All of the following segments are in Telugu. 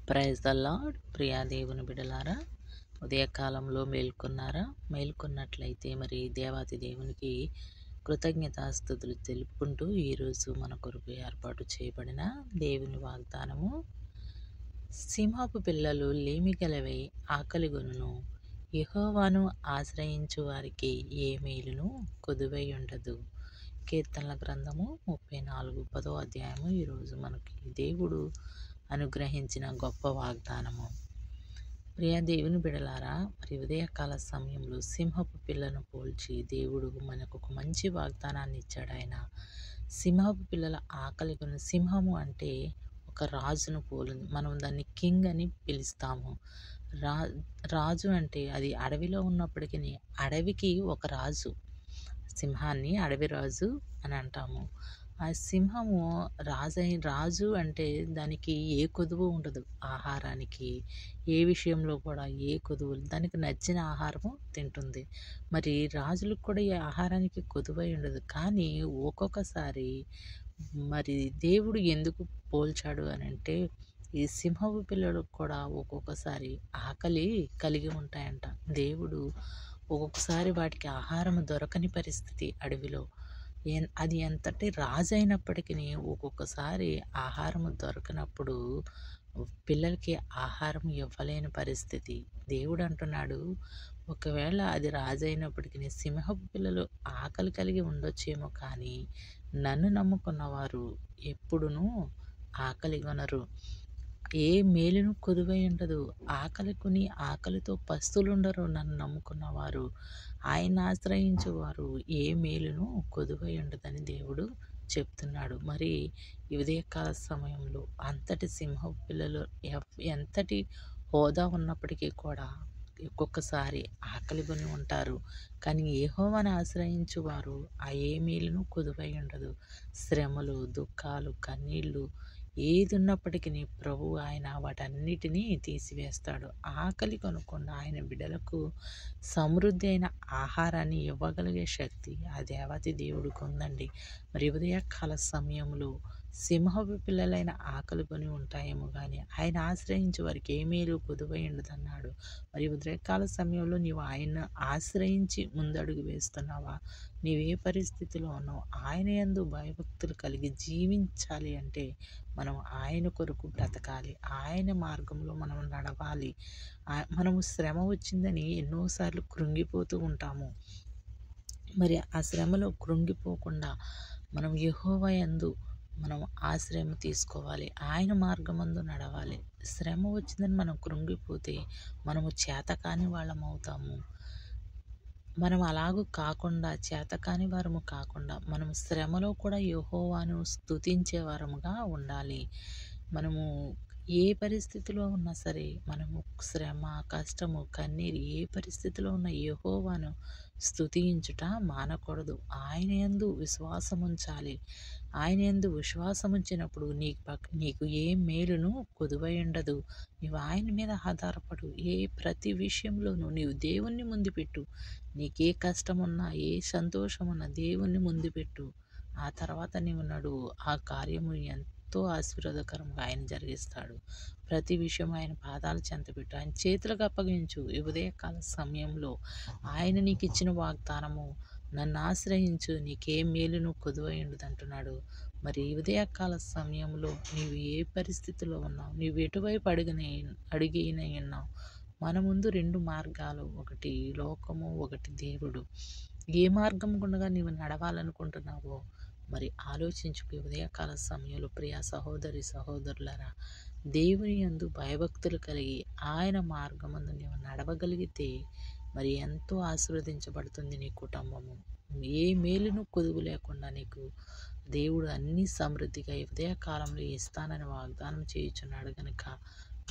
Praise the lord. ప్రియా దేవుని బిడలారా, ఉదయకాలంలో మేల్కొన్నారా? మేల్కొన్నట్లయితే మరి దేవాతి దేవునికి కృతజ్ఞతాస్తుతులు తెలుపుకుంటూ ఈరోజు మన కొరకు ఏర్పాటు చేయబడిన దేవుని వాగ్దానము, సింహపు పిల్లలు లేమిగలవై ఆకలిగొనును, యెహోవాను ఆశ్రయించు వారికి ఏ మేలును కొదువై ఉండదు. కీర్తనల గ్రంథము 34 అధ్యాయము ఈరోజు మనకి దేవుడు అనుగ్రహించిన గొప్ప వాగ్దానము. ప్రియ దేవుని బిడలారా, మరి ఉదయకాల సమయంలో సింహపు పిల్లను పోల్చి దేవుడు మనకు ఒక మంచి వాగ్దానాన్ని ఇచ్చాడు. ఆయన సింహపు పిల్లల ఆకలి కొని, సింహము అంటే ఒక రాజును పోలింది. మనం దాన్ని కింగ్ అని పిలుస్తాము. రాజు అంటే అది అడవిలో ఉన్నప్పటికీ అడవికి ఒక రాజు. సింహాన్ని అడవి రాజు అని అంటాము. ఆ సింహము రాజు అంటే దానికి ఏ కొదువు ఉండదు. ఆహారానికి ఏ విషయంలో కూడా ఏ కొదువు, దానికి నచ్చిన ఆహారము తింటుంది. మరి రాజులకు కూడా ఈ ఆహారానికి కొదువై ఉండదు. కానీ ఒక్కొక్కసారి మరి దేవుడు ఎందుకు పోల్చాడు అని అంటే, ఈ సింహపు పిల్లలకు కూడా ఒక్కొక్కసారి ఆకలి కలిగి ఉంటాయంట. దేవుడు ఒక్కొక్కసారి వాటికి ఆహారం దొరకని పరిస్థితి అడవిలో, అది ఎంతటి రాజు అయినప్పటికీ ఒక్కొక్కసారి ఆహారం దొరకనప్పుడు పిల్లలకి ఆహారం ఇవ్వలేని పరిస్థితి. దేవుడు అంటున్నాడు, ఒకవేళ అది రాజు అయినప్పటికీ సింహపు పిల్లలు ఆకలి కలిగి ఉండొచ్చేమో, కానీ నన్ను నమ్ముకున్నవారు ఎప్పుడునూ ఆకలి కొనరు, ఏ మేలును కొదువై ఉండదు. ఆకలితో పస్తులుండరు. నన్ను నమ్ముకున్నవారు, ఆయన ఆశ్రయించేవారు ఏ మేలును కొదువై ఉండదని దేవుడు చెప్తున్నాడు. మరి ఈ ఉదయకాల సమయంలో అంతటి సింహపు పిల్లలు ఎంతటి హోదా ఉన్నప్పటికీ కూడా ఒక్కొక్కసారి ఆకలి కొని ఉంటారు. కానీ యెహోవాను ఆశ్రయించువారు ఆ ఏ మేలును కొదువై ఉండదు. శ్రమలు, దుఃఖాలు, కన్నీళ్ళు ఏది ఉన్నప్పటికీ ప్రభు ఆయన వాటన్నిటినీ తీసివేస్తాడు. ఆకలి కొనకుండా ఆయన బిడ్డలకు సమృద్ధి అయిన ఆహారాన్ని ఇవ్వగలిగే శక్తి ఆ దేవాతి దేవుడికి ఉందండి. మరి ఉదయకాల సమయంలో సింహపు పిల్లలైన ఆకలి కొని ఉంటాయేమో, కానీ ఆయన ఆశ్రయించే వారికి ఏ మేలు కొదువై ఉండదన్నాడు. మరి ఉదయకాల సమయంలో నీవు ఆయన్ను ఆశ్రయించి ముందడుగు వేస్తున్నావా? నీవే పరిస్థితిలో ఉన్నావు? ఆయన యందు భయభక్తులు కలిగి జీవించాలి అంటే మనం ఆయన కొరకు బ్రతకాలి. ఆయన మార్గంలో మనం నడవాలి. మనము శ్రమ వచ్చిందని ఎన్నోసార్లు కృంగిపోతూ ఉంటాము. మరి ఆ శ్రమలో కృంగిపోకుండా మనం యెహోవా యందు మనం ఆశ్రయం తీసుకోవాలి. ఆయన మార్గమందు నడవాలి. శ్రమ వచ్చిందని మనం కృంగిపోతే మనము చేతకాని వాళ్ళం అవుతాము. మనం అలాగూ కాకుండా, చేతకాని వారము కాకుండా, మనం శ్రమలో కూడా యెహోవాను స్తుతించే వారముగా ఉండాలి. మనము ఏ పరిస్థితిలో ఉన్నా సరే, మనము శ్రమ, కష్టము, కన్నీరు ఏ పరిస్థితిలో ఉన్న యెహోవాను స్తుతించుట మానకూడదు. ఆయన యందు విశ్వాసం ఉంచాలి. ఆయన యందు విశ్వాసం ఉంచినప్పుడు నీకు ఏ మేలును కొదువై ఉండదు. నీవు ఆయన మీద ఆధారపడు. ప్రతి విషయంలోనూ నీవు దేవుణ్ణి ముందు పెట్టు. నీకే కష్టమున్నా, ఏ సంతోషమున్నా దేవుణ్ణి ముందు పెట్టు. ఆ తర్వాత నీవు నడువు. ఆ కార్యము ఎంతో ఆశీర్వాదకరంగా ఆయన జరిగిస్తాడు. ప్రతి విషయం ఆయన పాదాల చెంత పెట్టు. ఆయన చేతులకు అప్పగించు. ఈ ఉదయకాల సమయంలో ఆయన నీకు ఇచ్చిన వాగ్దానము, నన్ను ఆశ్రయించు, నీకే మేలును కొదువై ఉండదు అంటున్నాడు. మరి ఈ ఉదయకాల సమయంలో నీవు ఏ పరిస్థితిలో ఉన్నావు? నీవు ఎటువైపు అడిగినై ఉన్నావు? మన ముందు రెండు మార్గాలు, ఒకటి లోకము, ఒకటి దేవుడు. ఏ మార్గం గుండగా నీవు నడవాలనుకుంటున్నావో మరి ఆలోచించుకు. ఉదయకాల సమయంలో ప్రియ సహోదరి సహోదరులారా, దేవుని యందు భయభక్తులు కలిగి ఆయన మార్గమందు నీవు నడవగలిగితే మరి ఎంతో ఆశీర్వదించబడుతుంది నీ కుటుంబము. ఏ మేలును కొదువు లేకుండా నీకు దేవుడు అన్ని సమృద్ధిగా ఈ ఉదయకాలంలో ఇస్తానని వాగ్దానం చేయుచున్నాడు గనుక,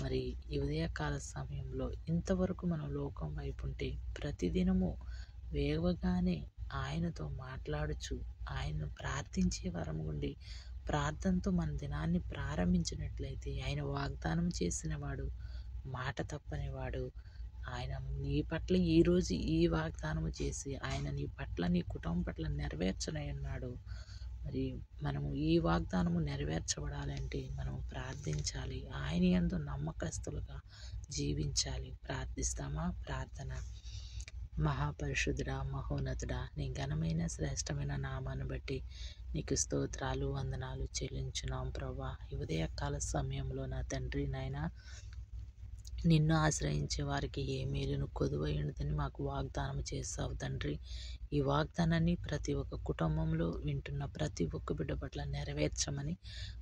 మరి ఈ ఉదయకాల సమయంలో ఇంతవరకు మనం లోకం వైపు ఉంటే ప్రతిదినము వేగగానే ఆయనతో మాట్లాడుచు, ఆయన్ను ప్రార్థించే వరం ఉండి ప్రార్థనతో మన దినాన్ని ప్రారంభించినట్లయితే ఆయన వాగ్దానం చేసినవాడు, మాట తప్పనివాడు. ఆయన నీ పట్ల ఈరోజు ఈ వాగ్దానము చేసి ఆయన నీ పట్ల, నీ కుటుంబం పట్ల నెరవేర్చనై ఉన్నాడు. మరి మనము ఈ వాగ్దానము నెరవేర్చబడాలంటే మనం ప్రార్థించాలి. ఆయన యందు నమ్మకస్తులుగా జీవించాలి. ప్రార్థిస్తామా? ప్రార్థన. మహాపరిశుద్ధుడా, మహోన్నతుడా, నీ ఘనమైన శ్రేష్టమైన నామాన్ని బట్టి నీకు స్తోత్రాలు, వందనాలు చెల్లించున్నాం ప్రభా. ఈ ఉదయకాల సమయంలో నా తండ్రి నాయనా, నిన్ను ఆశ్రయించే వారికి ఏ మేలును కొదువై ఉండదని మాకు వాగ్దానం చేస్తావు తండ్రి. ఈ వాగ్దానాన్ని ప్రతి ఒక్క కుటుంబంలో వింటున్న ప్రతి ఒక్క బిడ్డ పట్ల నెరవేర్చమని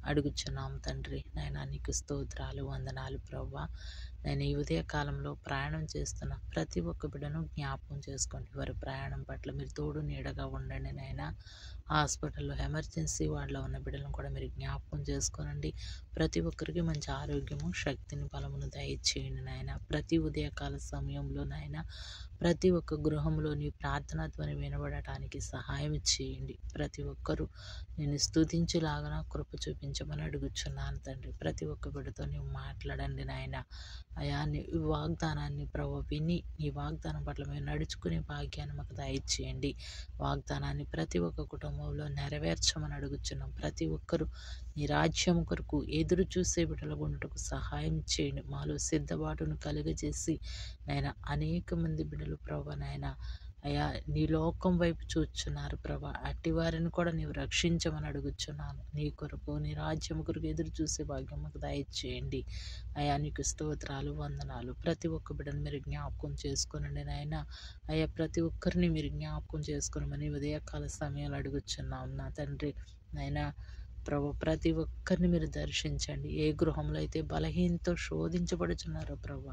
అడుగుచున్నాం తండ్రి. నాయనా నీకు స్తోత్రాలు, వందనాలు ప్రవ్వా. నేను ఈ ఉదయ కాలంలో ప్రయాణం చేస్తున్న ప్రతి ఒక్క బిడ్డను జ్ఞాపకం చేసుకోండి. వారి ప్రయాణం పట్ల మీరు తోడు నీడగా ఉండండి నాయనా. హాస్పిటల్లో ఎమర్జెన్సీ వార్డులో ఉన్న బిడ్డలను కూడా మీరు జ్ఞాపకం చేసుకోనండి. ప్రతి ఒక్కరికి మంచి ఆరోగ్యము, శక్తిని, బలమును దయచేయండి నాయన. ప్రతి ఉదయకాల సమయంలో నాయన ప్రతి ఒక్క గృహంలో నీ ప్రార్థనా ధ్వని వినబడటానికి సహాయం చేయండి. ప్రతి ఒక్కరూ నేను స్తుతించేలాగా కృప చూపించమని అడుగుచున్నాను తండ్రి. ప్రతి ఒక్క బిడ్డతో నీవు మాట్లాడండి నాయన. అయా నీ వాగ్దానాన్ని ప్రభు విని నీ వాగ్దానం పట్ల మేము నడుచుకునే భాగ్యాన్ని మాకు దయచేయండి. వాగ్దానాన్ని ప్రతి ఒక్క కుటుంబంలో నెరవేర్చమని అడుగుచున్నాం. ప్రతి ఒక్కరూ నీ రాజ్యం కొరకు ఎదురు చూసే బిడ్డలుగా ఉండటకు సహాయం చేయండి. మాలో సిద్ధపాటును కలుగజేసి నాయన అనేక మంది బిడ్డలు ప్రభు నాయన అయా నీ లోకం వైపు చూచున్నారు ప్రభా. అట్టి వారిని కూడా నీవు రక్షించమని అడుగుచున్నాను. నీ కొరకు నీ రాజ్యం కొరకు ఎదురు చూసే భాగ్యం మాకు దయచేయండి. అయా నీకు స్తోత్రాలు, వందనాలు. ప్రతి ఒక్క బిడ్డను మీరు జ్ఞాపకం చేసుకోనండి నాయన. అయ్యా ప్రతి ఒక్కరిని మీరు జ్ఞాపకం చేసుకోనమని ఉదయకాల సమయాలు అడుగుచున్నాం నా తండ్రి. నాయన ప్రభు ప్రతి ఒక్కరిని మీరు దర్శించండి. ఏ గృహంలో అయితే బలహీనతో శోధించబడుచున్నారో ప్రభు,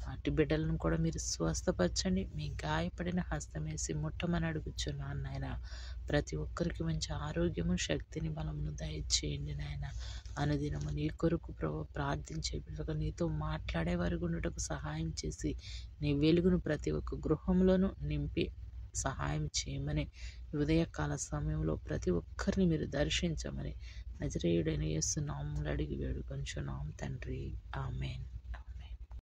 అటు బిడ్డలను కూడా మీరు స్వస్థపరచండి. మీ గాయపడిన హస్తమేసి ముట్టమని అడుగుచున్నాను నాయన. ప్రతి ఒక్కరికి మంచి ఆరోగ్యము, శక్తిని, బలమును దయచేయండి నాయన. అనుదినము నీ కొరకు ప్రభు ప్రార్థించే బిడ్డలుగా నీతో మాట్లాడే వారి గుండటకు సహాయం చేసి నీ వెలుగును ప్రతి ఒక్క గృహంలోనూ నింపి సహాయం చేయమని ఉదయకాల సమయంలో ప్రతి ఒక్కరిని మీరు దర్శించమని నజరేయుడైన యేసు నామములో అడిగి వేడుకొంచున్నాం తండ్రి. ఆమేన్.